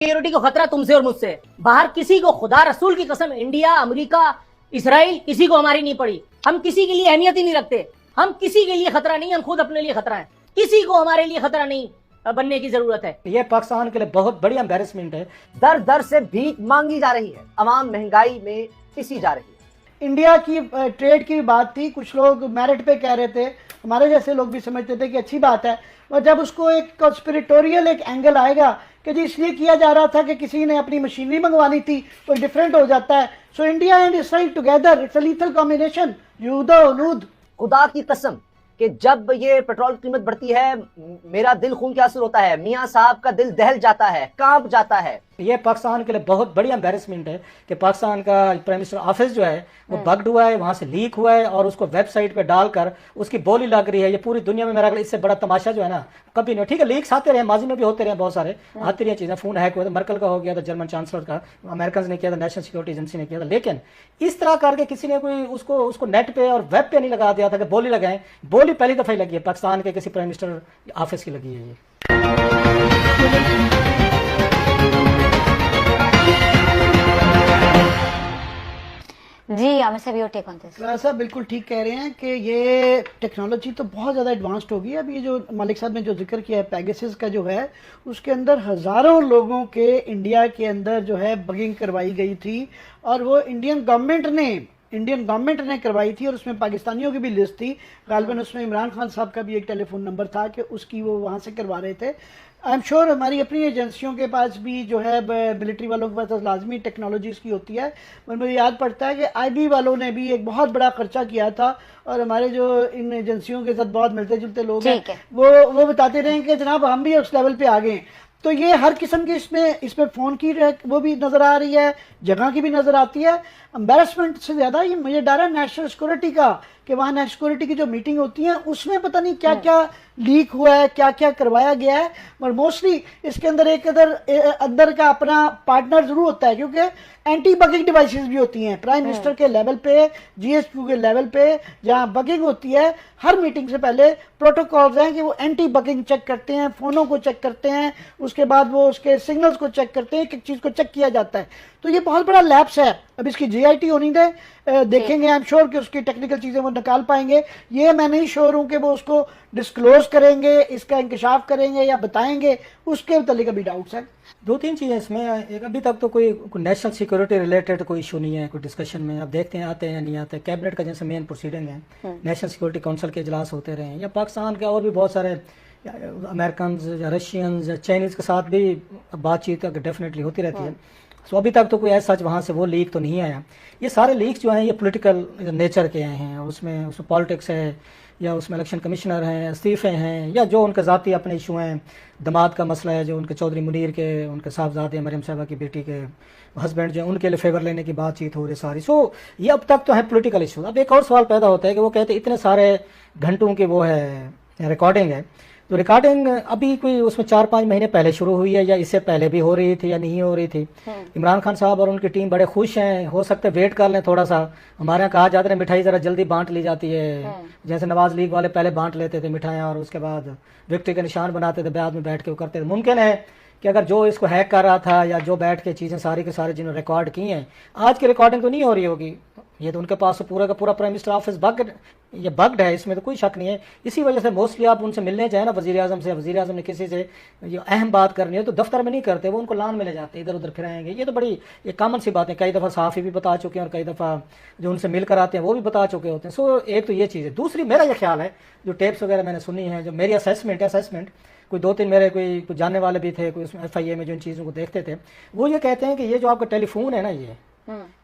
Security को खतरा तुमसे और मुझसे। बाहर किसी को, खुदा रसूल की कसम, इंडिया, अमेरिका, इसराइल, किसी को हमारी नहीं पड़ी। हम किसी के लिए अहमियत ही नहीं रखते। हम किसी के लिए खतरा नहीं, हम खुद अपने लिए खतरा है। किसी को हमारे लिए खतरा नहीं बनने की जरूरत है। ये पाकिस्तान के लिए बहुत बड़ी एम्बेरसमेंट है। दर दर से भीख मांगी जा रही है, अवाम महंगाई में पिसी जा रही है। इंडिया की ट्रेड की बात थी, कुछ लोग मेरिट पे कह रहे थे, हमारे जैसे लोग भी समझते थे कि अच्छी बात है, और जब उसको एक कॉन्स्पिरेटोरियल एक एंगल आएगा कि जी इसलिए किया जा रहा था कि किसी ने अपनी मशीनरी मंगवानी थी, तो डिफरेंट हो जाता है। So India and Israel together, it's a lethal combination. यूदा उलूद, खुदा की कसम कि जब ये पेट्रोल की कीमत बढ़ती है, मेरा दिल खून के आंसू होता है, मियाँ साहब का दिल दहल जाता है, कांप जाता है। ये पाकिस्तान के लिए बहुत बड़ी एम्बेरसमेंट है कि पाकिस्तान का प्राइम मिनिस्टर ऑफिस जो है वो बग्ड हुआ है, वहां से लीक हुआ है और उसको वेबसाइट पे डालकर उसकी बोली लग रही है। ये पूरी दुनिया में मेरा इससे बड़ा तमाशा जो है ना कभी नहीं। ठीक है, लीक्स आते रहे, माजी में भी होते रहे, बहुत सारे आती रही चीजें। फोन हैक हुआ था, मर्कल का हो गया था, जर्मन चांसलर का, अमेरिकन ने किया था, नेशनल सिक्योरिटी एजेंसी ने किया था। लेकिन इस तरह करके किसी ने कोई उसको नेट पे और वेब पे नहीं लगा दिया था कि बोली लगाएं। बोली पहली दफा ही लगी है पाकिस्तान के किसी प्राइम मिनिस्टर ऑफिस की लगी है ये। जी आमिर साहब, योर टेक ऑन दिस। साहब बिल्कुल ठीक कह रहे हैं कि ये टेक्नोलॉजी तो बहुत ज़्यादा एडवांस्ड हो गई है। अब ये जो मालिक साहब ने जो जिक्र किया है पेगासस का जो है, उसके अंदर हज़ारों लोगों के इंडिया के अंदर जो है बगिंग करवाई गई थी, और वो इंडियन गवर्नमेंट ने करवाई थी, और उसमें पाकिस्तानियों की भी लिस्ट थी। गालिबन उसमें इमरान खान साहब का भी एक टेलीफोन नंबर था कि उसकी वो वहाँ से करवा रहे थे। आई एम श्योर हमारी अपनी एजेंसियों के पास भी जो है, मिलिट्री वालों के पास तो लाजमी टेक्नोलॉजी की होती है। पर मुझे याद पड़ता है कि आईबी वालों ने भी एक बहुत बड़ा खर्चा किया था, और हमारे जो इन एजेंसियों के साथ बहुत मिलते जुलते लोग हैं वो बताते रहे कि जनाब हम भी उस लेवल पे आ गए हैं। तो ये हर किस्म की इसमें फ़ोन की वो भी नज़र आ रही है, जगह की भी नज़र आती है। एम्बेरसमेंट से ज़्यादा ये मुझे डर है नेशनल सिक्योरिटी का, कि वहाँ नेशनल सिक्योरिटी की जो मीटिंग होती है उसमें पता नहीं क्या क्या लीक हुआ है, क्या क्या करवाया गया है। और मोस्टली इसके अंदर अंदर का अपना पार्टनर ज़रूर होता है, क्योंकि एंटी बगिंग डिवाइसेस भी होती हैं प्राइम मिनिस्टर के लेवल पे, जीएसक्यू के लेवल पे, जहाँ बगिंग होती है। हर मीटिंग से पहले प्रोटोकॉल्स हैं कि वो एंटी बगिंग चेक करते हैं, फ़ोनों को चेक करते हैं, उसके बाद वो उसके सिग्नल्स को चेक करते हैं, एक चीज़ को चेक किया जाता है। तो ये बहुत बड़ा लैप्स है। अब इसकी जीआईटी होनी दे, देखेंगे। आई एम श्योर कि उसकी टेक्निकल चीज़ें वो निकाल पाएंगे। ये मैं नहीं श्योर हूँ कि वो उसको डिस्क्लोज करेंगे, इसका इंकशाफ करेंगे या बताएंगे, उसके मतलब अभी डाउट्स हैं। दो तीन चीज़ें इसमें, एक अभी तक तो कोई नेशनल सिक्योरिटी रिलेटेड कोई इशू नहीं है कोई डिस्कशन में। अब देखते हैं आते हैं या नहीं आते। कैबिनेट का जैसे मेन प्रोसीडिंग है, नेशनल सिक्योरिटी काउंसिल के इजलास होते रहे हैं, या पाकिस्तान के और भी बहुत सारे अमेरिकन या रशियंस या चाइनीज़ के साथ भी बातचीत डेफिनेटली होती रहती है। सो अभी तक तो कोई ऐसा सच वहाँ से वो लीक तो नहीं आया। ये सारे लीक्स जो हैं ये पॉलिटिकल नेचर के आए हैं, उसमें पॉलिटिक्स है, या उसमें इलेक्शन कमिश्नर हैं, इस्तीफ़े हैं, या जो उनके ज़ाती अपने इशू हैं। दमाद का मसला है जो उनके चौधरी मुनीर के, उनके साहबजादे मरियम साहबा की बेटी के हस्बैंड जो उनके लिए फेवर लेने की बातचीत हो रही सारी। सो ये अब तक तो है पॉलिटिकल इशू। अब एक और सवाल पैदा होता है कि वो कहते हैं इतने सारे घंटों की वो है रिकॉर्डिंग है, तो रिकॉर्डिंग अभी कोई उसमें 4-5 महीने पहले शुरू हुई है, या इससे पहले भी हो रही थी या नहीं हो रही थी? इमरान खान साहब और उनकी टीम बड़े खुश हैं, हो सकता है वेट कर लें थोड़ा सा। हमारे यहाँ कहा जाता है मिठाई ज़रा जल्दी बांट ली जाती है, जैसे नवाज लीग वाले पहले बांट लेते थे मिठाइयाँ और उसके बाद विक्ट्री के निशान बनाते थे, बाद में बैठ के वो करते थे। मुमकिन है कि अगर जो इसको हैक कर रहा था या जो बैठ के चीज़ें सारी के सारे जिन्होंने रिकॉर्ड की हैं, आज की रिकॉर्डिंग तो नहीं हो रही होगी। ये तो उनके पास तो पूरा का पूरा प्राइम मिनिस्टर ऑफिस बग्ड है, इसमें तो कोई शक नहीं है। इसी वजह से मोस्टली आप उनसे मिलने जाए ना वज़ीर आज़म से, वज़ीर आज़म ने किसी से ये अहम बात करनी है तो दफ्तर में नहीं करते, वो उनको लान में ले जाते, इधर उधर फिराएंगे। ये तो बड़ी ये कॉमन सी बात है, कई दफ़ा सहाफ़ी भी बता चुके हैं और कई दफ़ा जो उनसे मिलकर आते हैं वो भी बता चुके होते हैं। सो एक तो ये चीज़ है। दूसरी मेरा ये ख्याल है, जो टेप्स वगैरह मैंने सुनी है, जो मेरी असेसमेंट कोई 2-3 मेरे कोई जानने वाले भी थे, कोई उसमें FIA में जो इन चीज़ों को देखते थे, वो ये कहते हैं कि ये जो आपका टेलीफोन है ना, ये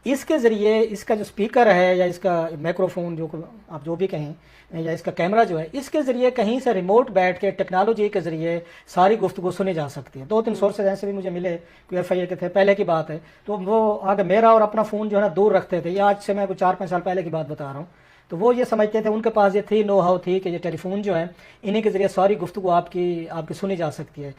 इसके ज़रिए इसका जो स्पीकर है या इसका माइक्रोफोन जो आप जो भी कहें, या इसका कैमरा जो है, इसके ज़रिए कहीं से रिमोट बैठ के टेक्नोलॉजी के ज़रिए सारी गुफ्तगू सुनी जा सकती है। 2-3 सोर्सेज ऐसे भी मुझे मिले, कोई FIA के थे, पहले की बात है। तो वो आगे मेरा और अपना फ़ोन जो है ना दूर रखते थे, ये आज से मैं कोई 4-5 साल पहले की बात बता रहा हूँ। तो वो ये समझते थे, उनके पास ये थी नो हाउ थी कि ये टेलीफोन जो है इन्हीं के ज़रिए सारी गुफ्तगू आपकी सुनी जा सकती है।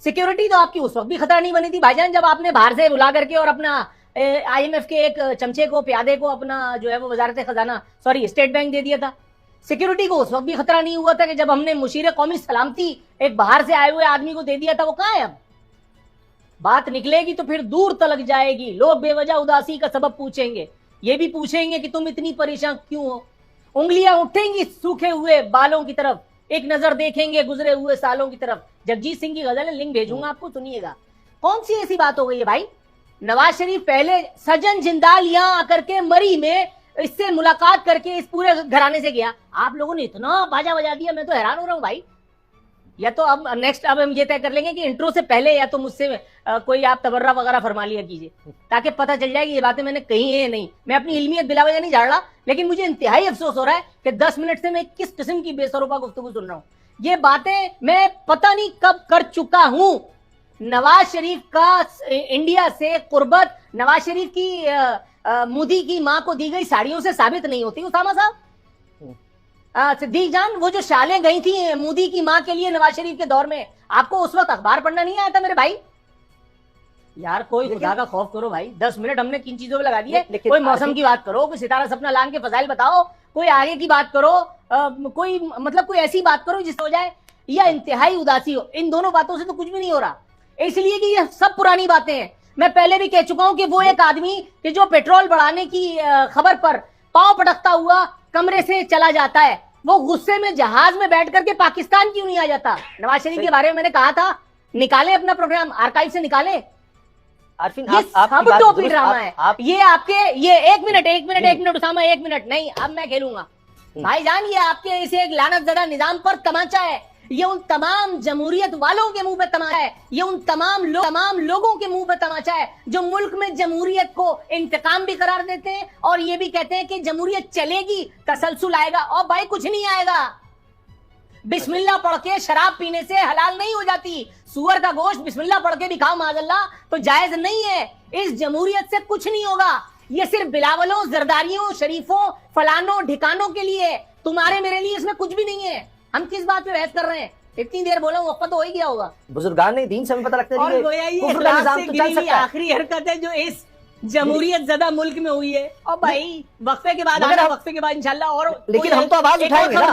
सिक्योरिटी तो आपकी उस वक्त भी खतरा नहीं बनी थी भाईजान, जब आपने बाहर से बुला करके और अपना IMF के एक चमचे को, प्यादे को अपना जो है वो वजारत खजाना, सॉरी स्टेट बैंक दे दिया था। सिक्योरिटी को उस वक्त भी खतरा नहीं हुआ था कि जब हमने मुशीर कौमी सलामती एक बाहर से आए हुए आदमी को दे दिया था। वो कहाँ है अब? बात निकलेगी तो फिर दूर तलक जाएगी। लोग बेवजह उदासी का सबब पूछेंगे, ये भी पूछेंगे कि तुम इतनी परेशान क्यों हो। उंगलियां उठेंगी सूखे हुए बालों की तरफ, एक नजर देखेंगे गुजरे हुए सालों की तरफ। जगजीत सिंह की गजल है, लिंक भेजूंगा आपको, सुनिएगा। कौन सी ऐसी बात हो गई है भाई? नवाज शरीफ पहले सजन जिंदाल यहां आकर के मरी में इससे मुलाकात करके इस पूरे घराने से गया। आप लोगों ने इतना बाजा बजा दिया, मैं तो हैरान हो रहा हूं भाई। या तो अब नेक्स्ट अब हम ये तय कर लेंगे कि इंट्रो से पहले या तो मुझसे कोई आप तबर्रा वगैरह फरमा लिया कीजिए, ताकि पता चल जाए कि ये बातें मैंने कही है नहीं। मैं अपनी इल्मियत बिला वजह नहीं झाड़ रहा, लेकिन मुझे इंतहाई अफसोस हो रहा है कि 10 मिनट से मैं किस किस्म की बेसरोपा गुफ्तगू सुन रहा हूँ। ये बातें मैं पता नहीं कब कर चुका हूं। नवाज शरीफ का इंडिया से कुर्बत नवाज शरीफ की मोदी की मां को दी गई साड़ियों से साबित नहीं होती। उसामा साहब, सिद्दीक जान, वो जो शालें गई थी मोदी की मां के लिए नवाज शरीफ के दौर में, आपको उस वक्त अखबार पढ़ना नहीं आया था मेरे भाई? यार कोई खुदा का खौफ करो भाई। 10 मिनट हमने किन चीजों पे लगा दिए। कोई मौसम की बात करो, कोई सितारा सपना लांग के फजाइल बताओ, कोई आगे की बात करो, कोई मतलब कोई ऐसी बात करो जिससे हो जाए या इंतहाई उदासी हो। इन दोनों बातों से तो कुछ भी नहीं हो रहा, इसलिए कि ये सब पुरानी बातें हैं। मैं पहले भी कह चुका हूं कि वो एक आदमी कि जो पेट्रोल बढ़ाने की खबर पर पांव पटकता हुआ कमरे से चला जाता है, वो गुस्से में जहाज में बैठ करके पाकिस्तान क्यों नहीं आ जाता? नवाज शरीफ के बारे में मैंने कहा था, निकाले अपना प्रोग्राम, आर्काइव से निकाले। आरफीन, ये सब टोपी ड्रामा है। ये आपके ये एक मिनट उसामा, एक मिनट नहीं, अब मैं खेलूंगा भाईजान। ये आपके इसे एक लानतज़दा निजाम पर तमाचा है। ये उन तमाम जमहूरियत वालों के मुंह पे तमाचा है। ये उन तमाम लोगों के मुंह पे तमाचा है जो मुल्क में जमहूरियत को इंतकाम भी करार देते हैं और ये भी कहते हैं कि जमहूरियत चलेगी, तसलसल आएगा। और भाई कुछ नहीं आएगा। बिस्मिल्लाह पढ़ के शराब पीने से हलाल नहीं हो जाती। सुअर का गोश्त बिस्मिल्लाह पढ़ के भी खाओ माज़अल्लाह तो जायज नहीं है। इस जमहूरियत से कुछ नहीं होगा। ये सिर्फ बिलावलों, जरदारियों, शरीफों, फलानों, ठिकानों के लिए, तुम्हारे मेरे लिए इसमें कुछ भी नहीं है। हम किस बात पे बहस कर रहे हैं? इतनी देर बोला, वक्त तो हो ही गया होगा। बुजुर्गान ने दीन से हमें पता लगता है और गोया ये इखलास से गिरी हुई आखिरी हरकत है जो इस जमहूरियत ज़दा मुल्क में हुई है। और भाई वक्फे के बाद इंशाल्लाह और लेकिन हम तो आवाज उठाएंगे ना।